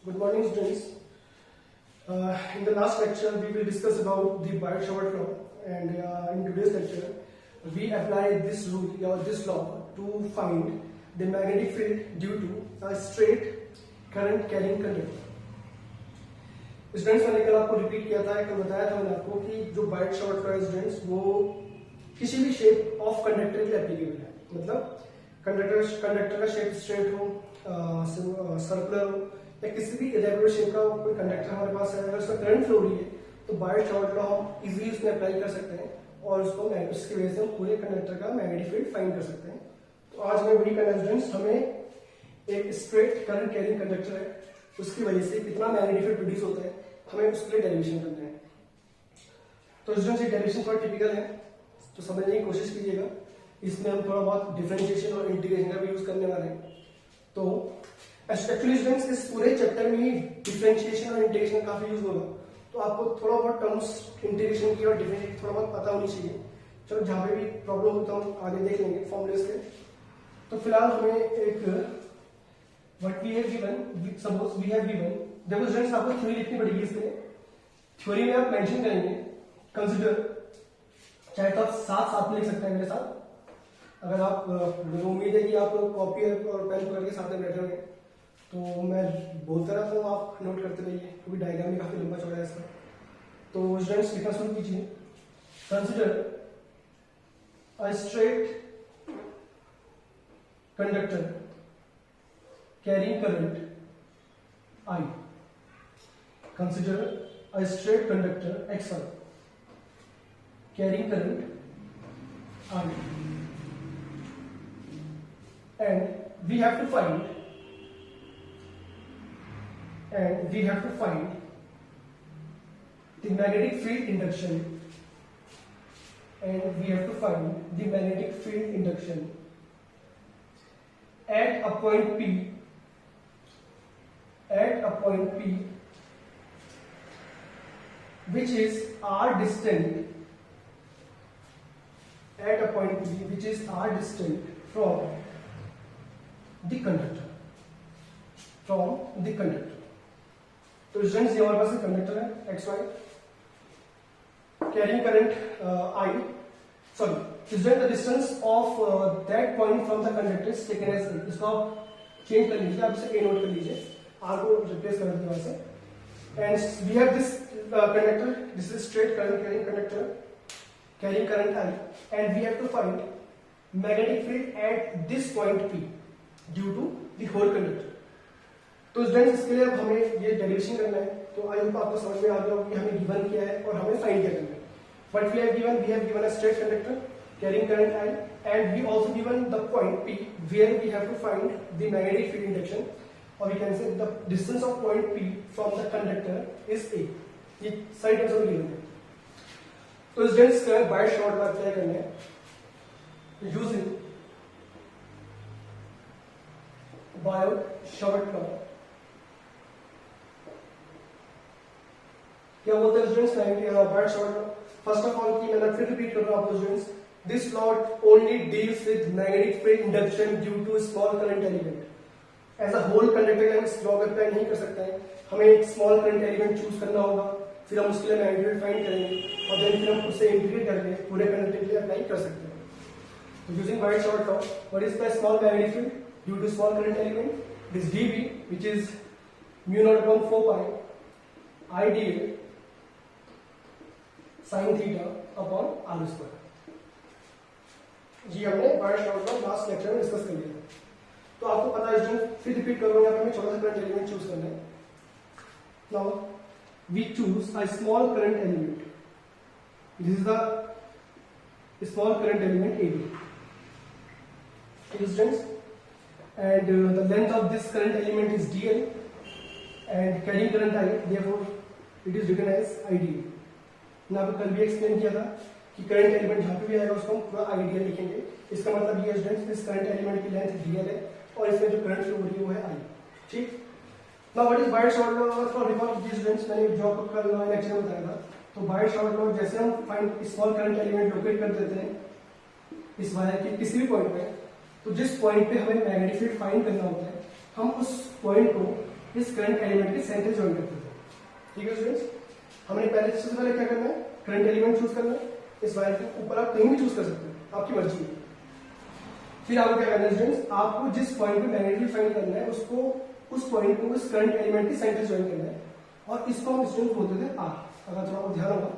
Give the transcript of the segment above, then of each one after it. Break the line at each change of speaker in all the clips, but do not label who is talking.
Good morning, students. In the last lecture, we will discuss about the Biot-Savart law, and in today's lecture, we apply this rule or this law to find the magnetic field due to a straight current carrying conductor. Students, मैंने कल आपको repeat किया था, कल बताया था मैंने आपको कि जो बायट-सावर्ट लॉ है स्टूडेंट्स, वो किसी भी शेप ऑफ कंडक्टर के लिए एप्लीकेबल है. मतलब कंडक्टर का शेप स्ट्रेट हो, सर्कुलर हो, या किसी भी इरेगुलर शेप का कोई कंडक्टर हमारे पास है, अगर उसका करंट फ्लो हो रही है तो बायट-सावर्ट लॉ हम इजीली उसमें अप्लाई कर सकते हैं और उसकी वजह से हम पूरे कंडक्टर का मैग्नेटिक फील्ड फाइंड कर सकते हैं. तो आज हमें वही करना है स्टूडेंट्स. हमें एक स्ट्रेट करंट कैरिंग कंडक्टर है, उसकी वजह से कितना मैग्नेटिक फील्ड प्रोड्यूस होता है, हमें उसके लिए डेरिवेशन करना है. तो स्टूडेंट्स, ये डेरिवेशन थोड़ा टिपिकल है, तो समझने की कोशिश कीजिएगा. इसमें हम थोड़ा बहुत डिफरेंशिएशन और इंटीग्रेशन का भी यूज करने वाले हैं. तो एक्चुअली स्टूडेंट्स, इस पूरे चैप्टर में ही डिफरेंशिएशन और इंटीग्रेशन काफी यूज होगा, तो आपको थोड़ा बहुत टर्म्स इंटीग्रेशन की और डिफरेंशिएशन थोड़ा बहुत पता होनी चाहिए. चलो, जहां पे भी प्रॉब्लम हो तो हम आगे देख लेंगे फॉर्मूलेस के. तो फिलहाल हमें एक what we have given, suppose we have given, देखो स्टूडेंट्स, आपको थ्योरी लिखनी पड़ेगी. इसमें थ्योरी में आप मेंशन करेंगे कंसीडर, चाहे तो आप साथ साथ में लिख सकते हैं मेरे साथ. अगर आप, मुझे उम्मीद है कि आप कॉपी और पेन पकड़ के साथ में बैठे होंगे, तो मैं बोलता रहता हूँ, आप नोट करते रहिए, क्योंकि डायग्राम भी काफी लंबा चौड़ा है इसका. तो स्टूडेंट्स, लिखना शुरू कीजिए. Consider a straight conductor carrying current I. Consider a straight conductor XI carrying current I, and we have to find the magnetic field induction, at a point P, which is r distant from the conductor. तो students, ये हमारे पास एक conductor है XY carrying current I. Sorry, student, the distance of that point from the conductor is taken as A. इसको आप change कर लीजिए, आप इसे A नोट कर लीजिए, R को रिप्लेस कर दीजिए वहां से. And we have this conductor, this is straight current carrying conductor carrying current I, and we have to find magnetic field at this point P due to the whole conductor. तो students, इसके लिए अब हमें ये derivation करना है. तो I hope आपको समझ में आ गया कि हमें गिवन किया है और हमें फाइंड क्या करना है. What we have given a straight conductor carrying current I, and we also given the point P where we have to find the magnetic field induction, or we can say the distance of point P from the conductor is A. ये सारी terms हमें given है. तो students, Biot Savart law apply करना है using Biot Savart law. क्या बोलते हैं students Biot Savart law? First of all की मैंने फिर रिपीट कर रहा हूं आपको students, this law only deals with magnetic field induction due to small current element. As a whole conductor हम इस लॉ को अप्लाई नहीं कर सकते हैं. हमें एक स्मॉल करंट एलिमेंट चूज करना होगा, फिर हम उसके लिए मैग्नेटिक फील्ड फाइंड करेंगे और देन फिर हम उससे इंटीग्रेट करके पूरे कंडक्टर के लिए अप्लाई कर सकते हैं. तो using Biot Savart law, what is the small magnetic field due to small current element? It is dB, which is mu0/4 pi IdA sin theta upon r square. जी हमने बायट-सावर्ट लॉ लास्ट लेक्चर में discuss कर लिया था. तो आपको पता है स्टूडेंट, फिर रिपीट करूंगा, यहाँ पे हमें छोटा सा करंट एलिमेंट चूज करना है. Now we choose a small current element. This is the small current element AB. Students, and the length of this current element is dl and carrying current I, therefore it is written as IdA. मैंने आपको कल भी explain किया था कि current element जहां पे भी आएगा उसको हम पूरा आइडियल लिखेंगे. इसका मतलब ये स्टूडेंट्स, इस करंट एलिमेंट की लेंथ dl है और इसमें जो करंट फ्लो हो रही है वो है I. ठीक. Now what is Biot Savart law? For recall this students, मैंने जो आपको कल लेक्चर में बताया था, तो बायट-सावर्ट लॉ जैसे हम find small current element locate कर देते हैं इस वायर के किसी भी पॉइंट पे, तो जिस पॉइंट पे हमें मैग्नेटिक फील्ड फाइंड करना होता है, हम उस पॉइंट को इस करंट एलिमेंट के सेंटर ज्वाइन करते थे। ठीक है स्टूडेंट्स, हमने पहले सबसे पहले क्या करना है, करंट एलिमेंट चूज करना है। इस वायर के ऊपर आप कहीं भी चूज कर सकते हैं, आपकी मर्जी है। फिर आपको क्या करना है स्टूडेंट्स, आपको जिस पॉइंट पे मैग्नेटिक फाइंड करना है उसको, उस पॉइंट को उस करंट एलिमेंट के सेंटर ज्वाइन करना है, और इसको हम स्टूडेंट बोलते थे आर, अगर थोड़ा बहुत ध्यान होगा।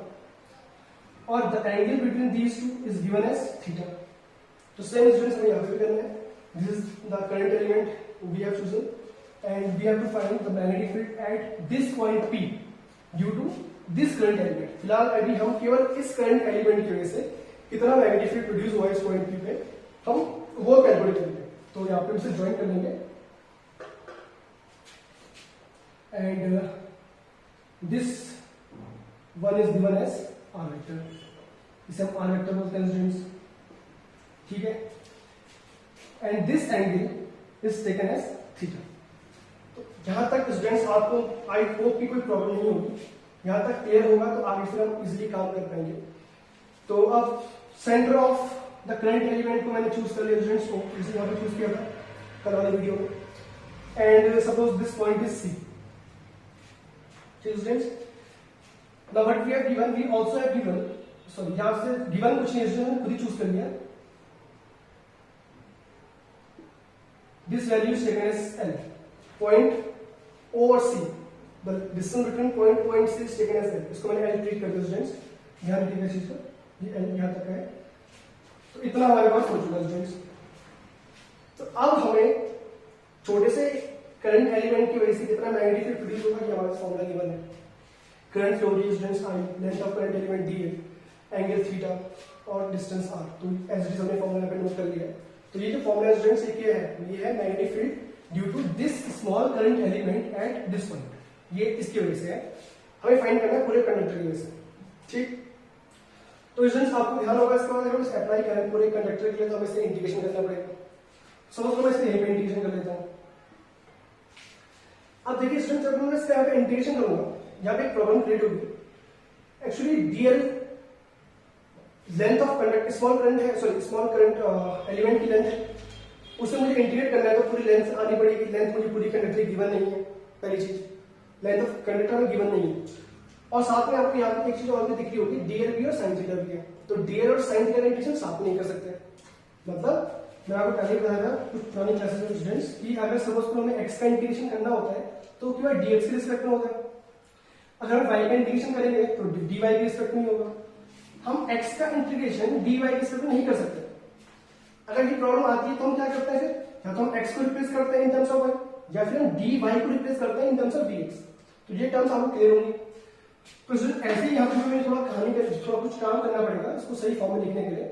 और the angle between these two is given as theta. तो सेम स्टूडेंट्स हमें यहाँ पे करना है। This is the current element we have chosen and we have to find the magnetic field at this point P due to this current element. फिलहाल अभी हम केवल इस करंट एलिमेंट की वजह से कितना मैग्नेटिक फील्ड प्रोड्यूस हुआ इस पॉइंट P पे हम वो कैलकुलेट करेंगे। तो यहाँ पे इसे ज्वाइन कर लेंगे and this one is given as R vector, इसे हम आर वेक्टर बोलते हैं स्टूडेंट्स। ठीक है, and this angle is taken as theta. तो जहां तक स्टूडेंट्स आपको आई होप की कोई प्रॉब्लम नहीं होगी, यहां तक क्लियर होगा तो आगे फिर हम इजिली काम कर पाएंगे। तो अब centre of the current element को मैंने चूज कर लिया स्टूडेंट्स को, जैसे यहाँ पे चूज किया था कल वाले वीडियो में, and suppose this point is C. Students, now what we have given, we also have given, sorry यहाँ से given कुछ नहीं है, खुद ही चूज कर लिया। This value is taken as L, point O और C, the distance between point C is taken as L। इसको मैंने L ट्रीट कर दिया स्टूडेंट्स, ध्यान रखिएगा चीज को, ये L यहाँ तक है। तो इतना हमारे पास हो चुका है स्टूडेंट्स। तो अब हमें छोटे से करंट एलिमेंट की वजह से कितना मैग्नेटिक फील्ड प्रोड्यूस होगा, ये हमारा फॉर्मूला गिवन है। Current flow resistance I, length of current element D है, एंगल थीटा और डिस्टेंस आर। तो एज इट इज हमने फॉर्मूला पे नोट कर लिया है। तो ये जो फॉर्मूला स्टूडेंट्स ये है, ये है magnetic field due to this small current element at this point, ये इसकी वजह से है। हमें फाइंड करना है पूरे कंडक्टर की वजह से। ठीक, तो स्टूडेंट्स आपको ध्यान होगा इसके बाद हम इसे अप्लाई करें पूरे कंडक्टर के लिए, तो हमें इसे इंटीग्रेशन करना पड़ेगा। सपोज मैं इसे यहीं पे इंटीग्रेशन कर लेता हूँ। अब देखिए स्टूडेंट्स, जब मैं इसका यहाँ पे इंटीग्रेशन करूंगा, यहाँ पे एक प्रॉब्लम क्रिएट होगी। Actually DL length of conduct, small current है, सॉरी स्मॉल करंट एलिमेंट की लेंथ है, उसे मुझे इंटीग्रेट करना है तो पूरी लेंथ आनी पड़ेगी। लेंथ मुझे पूरी कंडक्टर गिवन नहीं है, पहली चीज लेंथ ऑफ कंडक्टर में गिवन नहीं है। और साथ में आपको यहाँ पे एक चीज और भी दिख रही होगी, डीएल भी और साइन थीटा भी है। तो डीएल और साइन थीटा इंटीग्रेशन साथ में नहीं कर सकते। मतलब मैं आपको पहले बताया था कुछ पुरानी क्लासेस में स्टूडेंट्स कि अगर सपोज को हमें एक्स का इंटीग्रेशन करना होता है तो केवल डीएक्स के रिस्पेक्ट में होता है। अगर हम वाई का इंटीग्रेशन करेंगे तो डी वाई के रिस्पेक्ट में होगा। हम एक्स का इंटीग्रेशन डी वाई के रिस्पेक्ट में नहीं कर सकते। अगर ये प्रॉब्लम आती है तो हम क्या करते हैं, फिर या तो हम एक्स को रिप्लेस करते हैं इन टर्म्स ऑफ वाई, या फिर हम डी वाई को रिप्लेस करते हैं इन टर्म्स ऑफ डीएक्स। तो ये टर्म्स आपको क्लियर होंगी। तो ऐसे ही यहाँ पे हमें थोड़ा थोड़ा कुछ काम करना पड़ेगा इसको सही फॉर्म में लिखने के लिए,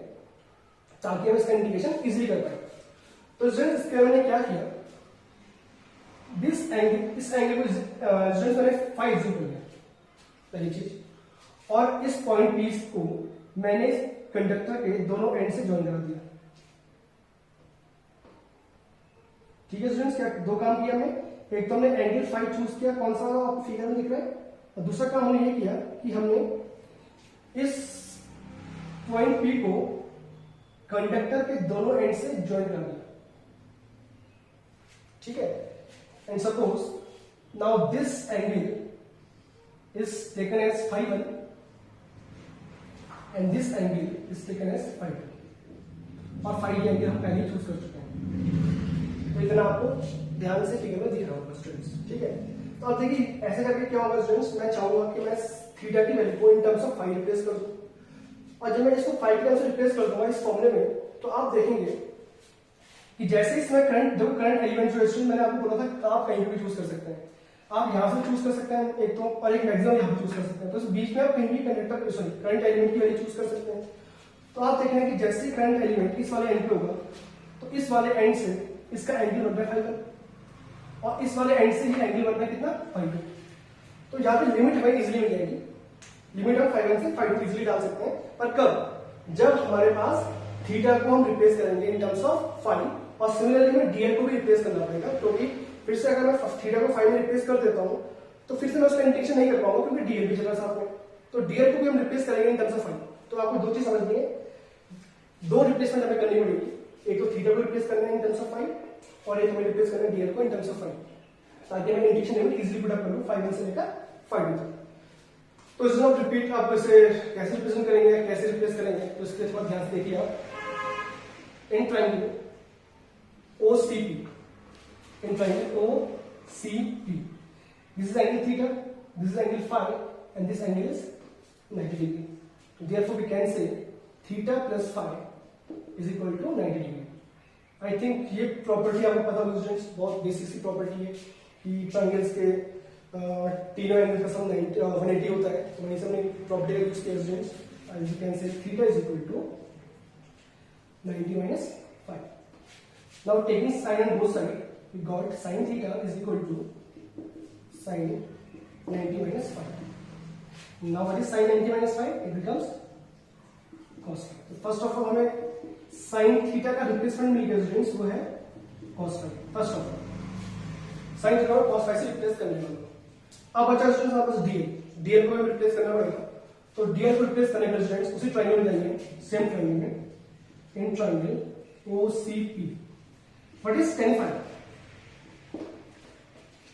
ताकि हम इसका इंटीग्रेशन इजीली कर पाए। तो इसके मैंने क्या किया, दिस एंगल, इस एंगल को मैंने फाइव एज्यूम कर लिया पहली चीज, और इस पॉइंट पी को मैंने कंडक्टर के दोनों एंड से ज्वाइन करा दिया। ठीक है स्टूडेंट्स, क्या दो काम किया हमने, एक तो हमने एंगल फाइव चूज किया, कौन सा वाला आपको फिगर में दिख रहा है, और दूसरा काम हमने ये किया कि हमने इस पॉइंट पी को कंडक्टर के दोनों एंड से ज्वाइन कर दिया। ठीक है, and suppose now this angle is taken as phi 1 and this angle is taken as phi 2, और phi एंगल हम पहले चूज कर चुके हैं। तो इतना आपको ध्यान से फिगर में दिख रहा होगा स्टूडेंट्स। ठीक है, तो अब देखिए ऐसे करके क्या होगा स्टूडेंट्स, मैं चाहूंगा कि मैं थीटा की वैल्यू को इन टर्म्स ऑफ phi रिप्लेस कर दूं, और जब मैं इसको phi के टर्म्स से रिप्लेस कर दूंगा इस फॉर्मूले में, तो आप देखेंगे कि जैसे इसमें करंट, जो करंट एलिमेंट जो स्टूडेंट मैंने आपको बोला था आप कहीं भी चूज कर सकते हैं। आप यहां से चूज कर सकते हैं एक तो, और एक मैक्सिमम यहां पे चूज कर सकते हैं। तो इस बीच में आप कहीं भी कंडक्टर, सॉरी करंट एलिमेंट की वैल्यू चूज कर सकते हैं। तो आप देखेंगे कि जैसे करंट एलिमेंट इस वाले एंड पे होगा तो इस वाले एंड से इसका एंगल बनता है phi 1, और इस वाले एंड से ही एंगल बनता है कितना phi 2। तो यहाँ पे लिमिट हमें इजिली मिल जाएगी, लिमिट ऑफ phi 1 से phi 2 इजिली डाल सकते हैं। पर कब, जब हमारे पास थीटा को हम रिप्लेस करेंगे इन टर्म्स ऑफ phi, और सिमिलरली में डीएल को भी रिप्लेस करना पड़ेगा, क्योंकि फिर से अगर मैं थीटा को phi में रिप्लेस कर देता हूं तो फिर से मैं उसका इंटीग्रेशन नहीं कर पाऊंगा, क्योंकि डीएल भी चला साथ में। तो डीएल को भी हम रिप्लेस करेंगे इन टर्म्स ऑफ phi। तो आपको दो चीज समझनी है, दो रिप्लेसमेंट हमें करनी पड़ेगी, एक तो थीटा को रिप्लेस करना है इन टर्म्स ऑफ phi, और एक हमें रिप्लेस करना है डीएल को इन टर्म्स ऑफ phi। ताकि मैं integration limit easily put up कर लूं 5 से लेकर 5 तक। तो इस अब रिपीट आप इसे कैसे रिप्रेजेंट करेंगे, कैसे रिप्लेस करेंगे, तो इसके थोड़ा ध्यान से देखिए आप। In triangle OCP, in triangle OCP, this is angle theta, this is angle phi, and this angle is 90 degree. Therefore, we can say theta plus phi is equal to 90 degree. I think ये property आपको पता होगी students, बहुत basic सी property है कि triangles के तीनों angle का सम 180 होता है। तो वहीं से हमने प्रॉपर्टी का यूज किया students, as you can say theta is equal to 90 minus phi. Now taking sin on both sides, we got sin theta is equal to sin 90 minus phi. Now what is sin 90 minus phi? It becomes cos phi. So first of all हमें sin theta का replacement मिल गया students, वो है cos phi. First of all sin theta को cos phi से replace करने वाला। अब बचा स्टूडेंट्स हमारे पास dl को रिप्लेस करना पड़ेगा। तो dl को रिप्लेस करने के लिए स्टूडेंट्स उसी ट्रायंगल में जाएंगे, सेम ट्रायंगल में, in triangle OCP. What is tan phi?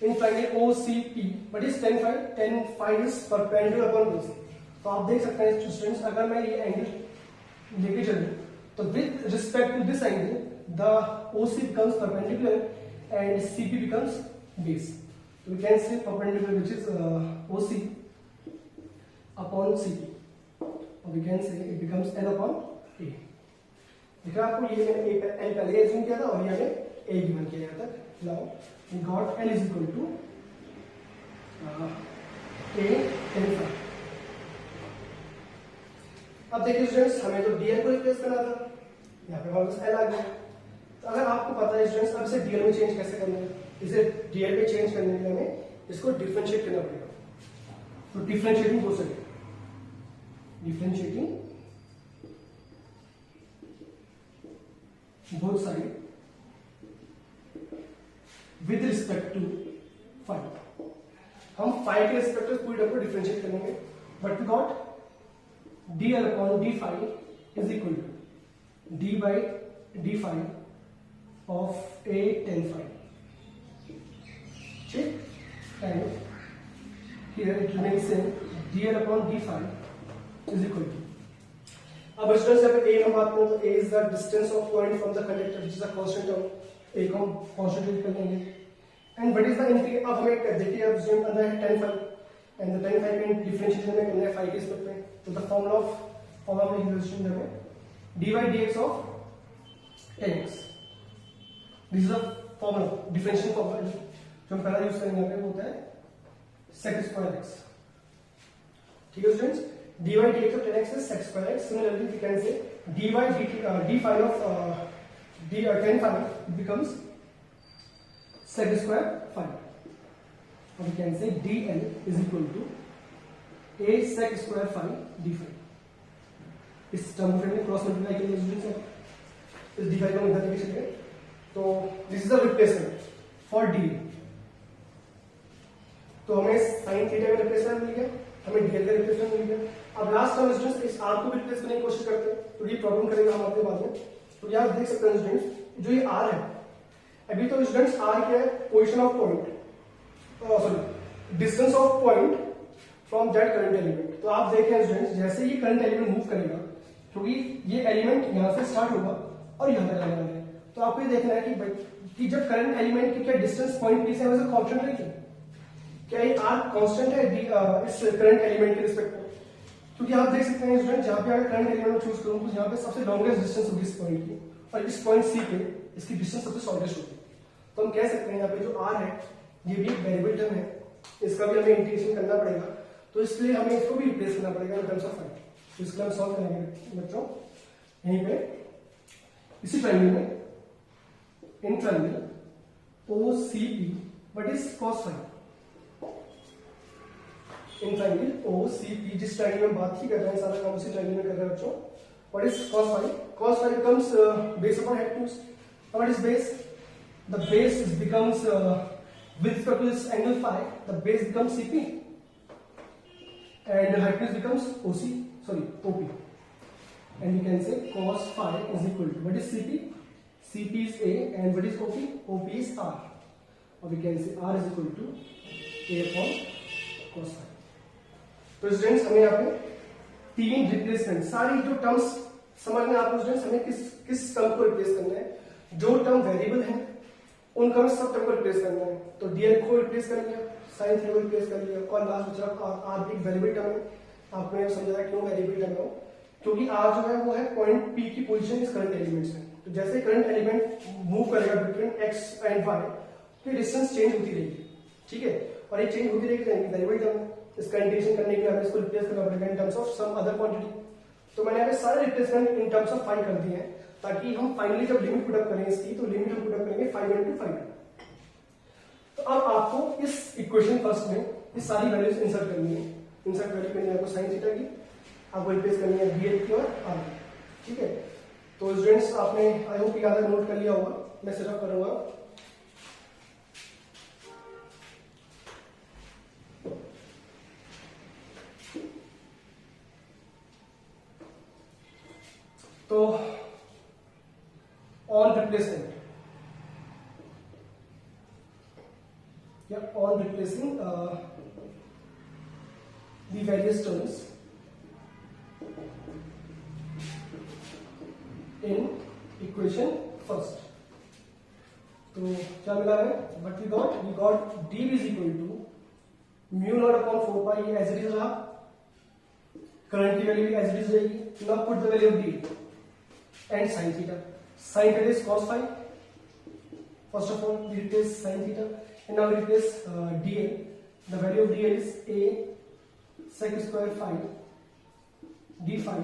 In triangle OCP, what is tan phi? Tan phi is perpendicular upon base. तो आप देख सकते हैं स्टूडेंट्स, अगर मैं ये एंगल लेके चलूं तो with respect to this angle the OC becomes perpendicular and CP becomes base. So we can say perpendicular which is OC upon CP, or we can say it becomes L upon A. देखा आपको, ये मैंने L पहले assume किया था और ये हमें A गिवन किया यहाँ तक। Now we got L is equal to A tan phi. अब देखिए स्टूडेंट्स, हमें तो dl को रिप्लेस करना था, यहाँ पे हमारे पास L आ गया। तो अगर आपको पता है स्टूडेंट्स अब इसे dl में चेंज कैसे करना है, इसे dl में चेंज करने के लिए हमें इसको डिफरेंशिएट करना पड़ेगा। तो डिफरेंशिएटिंग हो सके, differentiating both side with respect to phi. हम phi के रिस्पेक्ट में पूरी टर्म को डिफरेंशिएट करेंगे, but we got dl upon d phi is equal to d by d phi of A tan phi. ठीक, and here it remains same, dl upon d phi is equal to, अब students यहाँ पे A हम बात करें तो A is the distance of point from the conductor which is a constant term, A को हम कांस्टेंट कर लेंगे। And what is the integral, अब हमें देखिए अब स्टूडेंट अंदर है tan phi, and the tan phi का डिफरेंशिएशन में करना है phi के रिस्पेक्ट में। तो द फॉर्मूला ऑफ इंटीग्रेशन में dy dx of tan x, this is the formula, differential formula जो हम पहला यूज करेंगे यहाँ पे होता है sec square x। ठीक है students, dy dx of tan x is sec square x. Similarly, we can say dy d phi of tan phi becomes sec square phi. Or we can say dl is equal to a sec square phi d phi. इस term को cross multiply के लिए students इस dy को इधर लेके चलिए। तो this is the replacement for dl। तो हमें sin थीटा का रिप्लेसमेंट मिल गया, हमें dl का रिप्लेसमेंट मिल गया। अब लास्ट टाइम स्टूडेंट्स इस r को भी रिप्लेस करने की कोशिश करते हैं, तो ये प्रॉब्लम करेगा हम अपने बाद में। तो यहाँ देख सकते हैं स्टूडेंट्स, जो ये r है, अभी तो स्टूडेंट्स r क्या है, position of point, sorry distance of point from that current element. तो आप देखें स्टूडेंट्स, जैसे ये करंट एलिमेंट मूव करेगा, क्योंकि ये एलिमेंट यहाँ से स्टार्ट होगा और यहाँ तक आने वाला है, तो आपको ये देखना है कि जब करंट एलिमेंट की क्या डिस्टेंस पॉइंट पी से हमेशा कांस्टेंट रहेगी, क्या ये r कांस्टेंट है इस करंट एलिमेंट के रिस्पेक्ट में। क्योंकि आप देख सकते हैं स्टूडेंट, जहां पे अगर करंट एलिमेंट चूज करूं तो यहाँ पे सबसे लॉन्गेस्ट डिस्टेंस होगी इस पॉइंट की, और इस पॉइंट सी पे इसकी डिस्टेंस सबसे शॉर्टेस्ट होगी। तो हम कह सकते हैं यहाँ पे जो r है ये भी एक वेरिएबल टर्म है, इसका भी हमें इंटीग्रेशन करना पड़ेगा, तो इसलिए हमें इसको भी रिप्लेस करना पड़ेगा इन टर्म्स ऑफ फाई। तो इसके हम सॉल्व करेंगे बच्चों यहीं पे इसी ट्रायंगल में, in triangle OCP, what is cos phi? In triangle OCP, जिस ट्रायंगल में बात ही कर रहे हैं, सारा काम उसी ट्रायंगल में कर रहे हैं बच्चों। What is cos phi? Cos phi becomes base upon hypotenuse. What is base? The base becomes with respect to this angle phi, the base becomes CP and the hypotenuse becomes OP. And we can say cos phi is equal to, what is CP? CP is A, and what is OP? OP is R. और we can say r is equal to a upon cos phi। तो स्टूडेंट्स हमें यहाँ पे तीन replacement, सारी जो terms समझ में आपको स्टूडेंट्स हमें किस टर्म को रिप्लेस करना है, जो टर्म वेरिएबल है उनका हमें सब टर्म को रिप्लेस करना है। तो dl को रिप्लेस कर लिया, sin थीटा को रिप्लेस कर लिया, और लास्ट बचा r एक वेरिएबल टर्म है। आपने समझाया क्यों वेरिएबल टर्म है, क्योंकि r जो है वो है पॉइंट p की पोजीशन इस करंट एलिमेंट से। तो जैसे करंट एलिमेंट मूव करेगा बिटवीन x एंड y, तो डिस्टेंस चेंज होती रहेगी, ठीक है, और ये चेंज होती रहेगी वेरिएबल टर्म। इसका इंटीग्रेशन करने के लिए हमें इसको रिप्लेस करना पड़ेगा in terms of some other quantity. तो मैंने यहाँ पे सारे replacement in terms of phi कर दिए हैं, ताकि हम फाइनली जब लिमिट पुट अप करें इसकी, तो लिमिट हम पुट अप करेंगे 5 into 5। तो अब आपको इस इक्वेशन फर्स्ट में ये सारी वैल्यूज इंसर्ट करनी है। इंसर्ट वैल्यू करनी है आपको साइन थीटा की, आपको रिप्लेस करनी है dl की और r की, ठीक है। तो स्टूडेंट्स आपने आई होप याद नोट कर लिया होगा, मैं सिर्फ करूंगा। तो ऑन रिप्लेसमेंट या on replacing the various terms in equation first। तो क्या मिला है, what we got d is equal to mu naught upon 4 pi, ये as it is रहा, करंट की वैल्यू भी as it is रहेगी। now put the value of d and sin theta is cos phi। first of all we replace sin theta and now we replace dl। the value of dl is a sec square phi d phi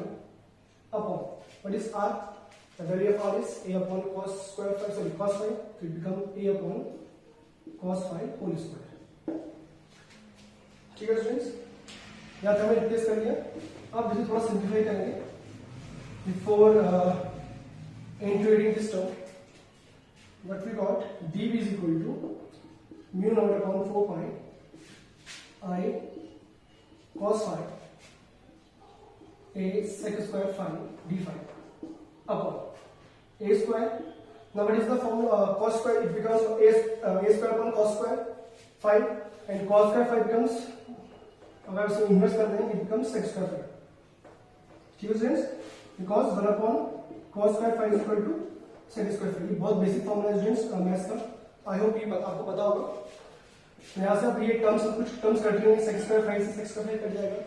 upon what is r, the value of r is a upon cos square phi, sorry cos phi, so it become a upon cos phi whole square। ठीक है students, यहाँ पे हमें replace कर लिया। अब इसे थोड़ा सिंप्लीफाई करेंगे before integrating this term. what we got dv is equal to mu naught upon 4 pi I cos phi a sec square phi d phi upon a square। now what is the formula, cos square, it becomes a square upon cos square phi, and cos square phi becomes, अगर इसे inverse कर देंगे, it becomes sec square phi। ठीक है students, because 1 upon cos square phi is equal to sec square phi। ये बहुत basic formula है students maths का, आई होप ये आपको पता होगा। यहाँ से अब ये टर्म्स कुछ टर्म्स कट रही है, सेक्स स्क्वायर फाई से सेक्स स्क्वायर कट जाएगा,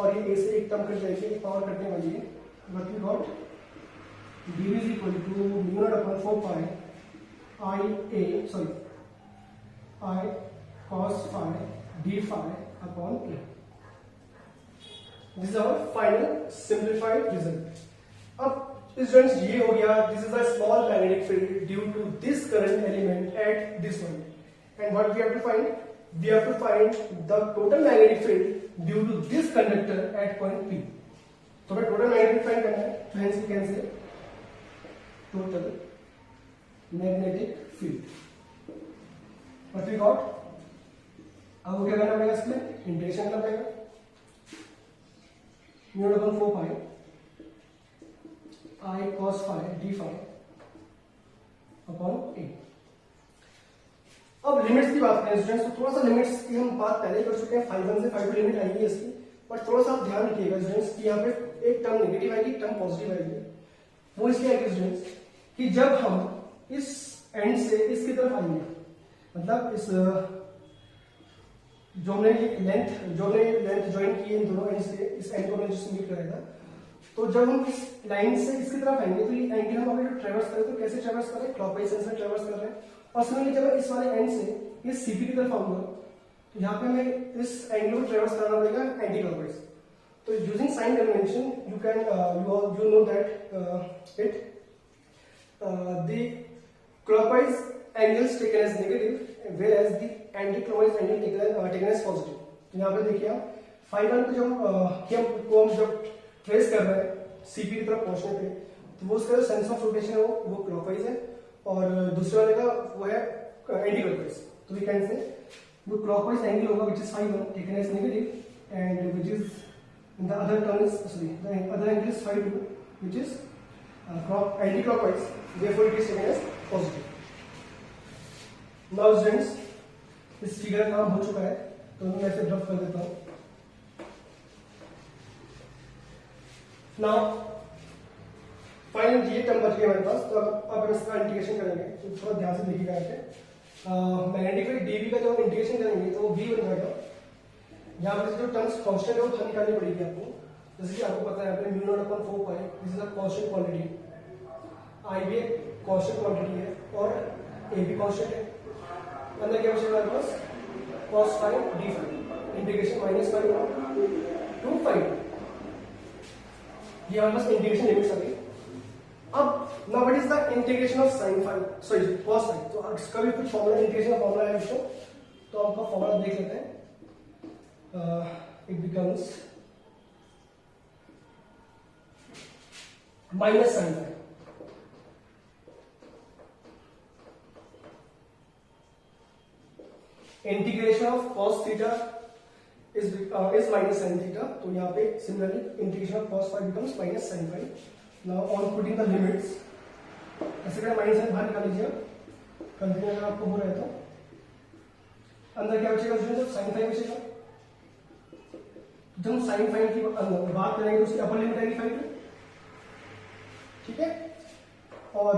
और ये ए से एक टर्म कट जाएगी, एक पावर कटने वाली है। What we got dv is equal to mu naught upon 4 pi I cos phi d phi upon a। This is our final simplified result. अब स्टूडेंट्स ये हो गया, this is a small magnetic field due to this current element at this point, and what we have to find, we have to find the total magnetic field due to this conductor at point P। तो हमें total magnetic field करना है, तो hence we can say total magnetic field। what we got, अब क्या करना पड़ेगा, इसमें इंटीग्रेशन करना पड़ेगा, mu naught upon 4 pi I cos phi d phi upon a। अब लिमिट्स की बात करें स्टूडेंट्स, तो थोड़ा सा लिमिट्स की हम बात पहले कर चुके हैं, 5 से 5 लिमिट आएगी इसकी, बट थोड़ा सा आप ध्यान रखिएगा स्टूडेंट्स कि यहाँ पे एक टर्म नेगेटिव आएगी, टर्म पॉजिटिव आएगी। वो इसलिए आएगी स्टूडेंट्स कि जब हम इस एंड से इसकी तरफ आएंगे, मतलब इस जो हमने लेंथ ज्वाइन की इन दोनों एंड से, इस एंड को हमने जिससे मीट कराया था, तो जब हम इस लाइन से इसकी तरफ आएंगे, तो ये एंगल हम अगर ट्रेवर्स करें तो कैसे ट्रेवर्स करें, क्लॉकवाइज सेंस में ट्रेवर्स कर रहे हैं। और सिमिलरली जब मैं इस वाले एंड से इस सीपी की तरफ आऊंगा, तो यहाँ पे हमें इस एंगल को ट्रेवर्स करना पड़ेगा एंटी क्लॉकवाइज। तो using sign convention you can you know that it the clockwise angles taken as negative whereas the anti clockwise angle taken as positive. तो यहाँ पे देखिए आप फाई वन को हम जब ट्रेस कर रहे हैं सीपी की तरफ पहुंचने पे, तो वो उसका जो सेंस ऑफ रोटेशन है वो क्लॉकवाइज है, और दूसरे वाले का वो है एंटी क्लॉकवाइज। तो वी कैन से वो क्लॉकवाइज एंगल होगा which is phi one taken as negative, and which is the other term is sorry the other angle is phi two which is anti clockwise, therefore it is taken as positive. Now students इस figure का काम हो चुका है, तो मैं इसे drop कर देता हूं। नाउ फाइनल ये टर्म बच गया हमारे पास, तो अब इसका इंटीग्रेशन करेंगे, तो थोड़ा ध्यान से देखिएगा यहाँ मैग्नेटिक फील्ड डीवी का जब हम इंटीग्रेशन करेंगे तो वो बी बन जाएगा। यहाँ पर जो टर्म्स कांस्टेंट है वो थोड़ा निकालनी पड़ेगी आपको। जैसे कि आपको पता है यहाँ पे mu naught upon 4 pi, this is a constant quantity, I भी एक कांस्टेंट क्वांटिटी है और ए भी कांस्टेंट है। अंदर क्या बचेगा हमारे पास cos phi D phi, integration minus phi to phi, ये हमारे पास इंटीग्रेशन लिमिट्स आ गई। अब now what is the integration of sin phi, sorry cos phi. तो इसका भी कुछ फॉर्मूला, इंटीग्रेशन का फॉर्मूला है इसको, तो आपका फॉर्मूला देख लेते हैं। It becomes minus sin phi, integration of cos theta is minus sin theta, तो यहाँ पे similarly integration of cos phi becomes minus sin phi. Now on putting the limits, ऐसे करना माइनस साइन बाहर निकाल लीजिए, कंफ्यूजन अगर आपको हो रहा है तो। अंदर क्या बचेगा जब sin फाई बचेगा, जब हम sin फाई की बात करेंगे तो उसकी अपर लिमिट आएगी 5, ठीक है। और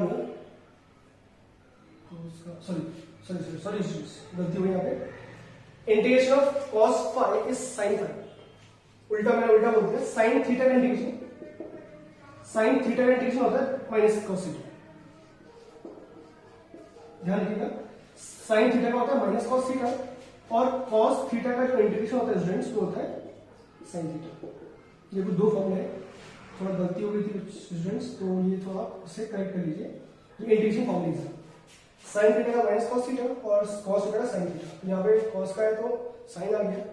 सॉरी गलती हुई यहाँ पे, integration of cos phi is sin phi, उल्टा मैंने उल्टा बोल दिया, sin थीटा का इंटीग्रेशन, sin थीटा का इंटीग्रेशन होता है माइनस cos थीटा, ध्यान रखिएगा, sin थीटा का होता है माइनस cos थीटा, और cos थीटा का जो इंटीग्रेशन होता है स्टूडेंट्स वो होता है sin थीटा। ये कुछ दो फॉर्मूले हैं, थोड़ा गलती हो गई थी स्टूडेंट्स, तो ये थोड़ा उससे करेक्ट कर लीजिए। ये इंटीग्रेशन फॉर्मूले है, sin थीटा का माइनस cos थीटा और cos थीटा का sin थीटा। यहाँ पे cos का है तो sin आ गया,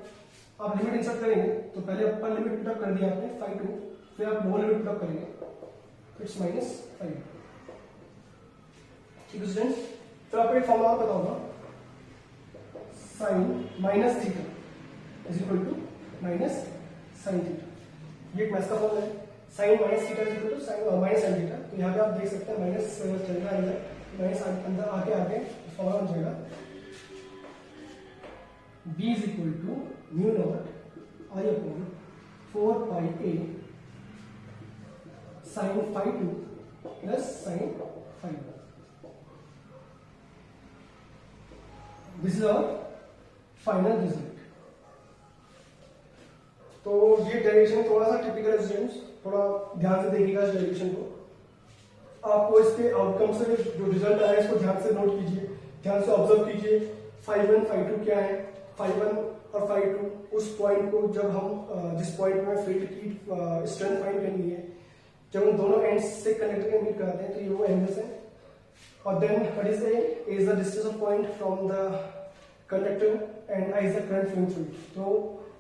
आप लिमिट इंसर्ट करेंगे तो पहले अपर लिमिट पुट अप कर दिया आपने 5 टू, फिर आप लोअर लिमिट पुट अप करेंगे, इट्स माइनस 5, ठीक है स्टूडेंट्स। फिर आपको एक फॉर्मूला बताऊंगा, sin minus theta is equal to minus sin theta, ये एक मैथ्स का फॉर्मूला है, sin minus theta is equal to sin minus sin theta. तो यहाँ पे आप देख सकते हैं माइनस चल रहा है, माइनस अंदर आके आके फॉर्मूला बन जाएगा, b is equal to mu naught I upon 4 pi a sin phi 2 plus sin phi 1, this is our final result. तो ये डेरिवेशन थोड़ा सा टिपिकल स्टूडेंट्स, थोड़ा ध्यान से देखिएगा इस डेरिवेशन को, आपको इसके आउटकम से जो रिजल्ट आया है इसको ध्यान से नोट कीजिए, ध्यान से ऑब्जर्व कीजिए। फाई 1 फाई 2 क्या है, फाई 1 और फाई 2, उस पॉइंट को जब हम जिस पॉइंट में फील्ड की स्ट्रेंथ फाइंड करनी है, जब हम दोनों एंड्स से कनेक्टर के मीट कराते हैं तो ये वो एंगल्स हैं। और then what is A is the distance of point from the conductor and I is the current flowing through. तो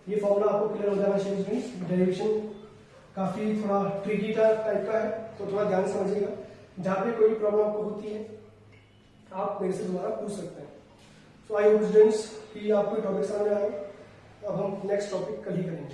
ये फॉर्मूला आपको क्लियर हो जाना चाहिए स्टूडेंट्स। डेरिवेशन काफी थोड़ा ट्रिकी टाइप का है, तो थोड़ा ध्यान समझिएगा, जहाँ पे कोई प्रॉब्लम आपको होती है आप मेरे से दोबारा पूछ सकते हैं। सो आई होप स्टूडेंट्स कि आपको टॉपिक समझ आया। अब हम नेक्स्ट टॉपिक कल ही करेंगे।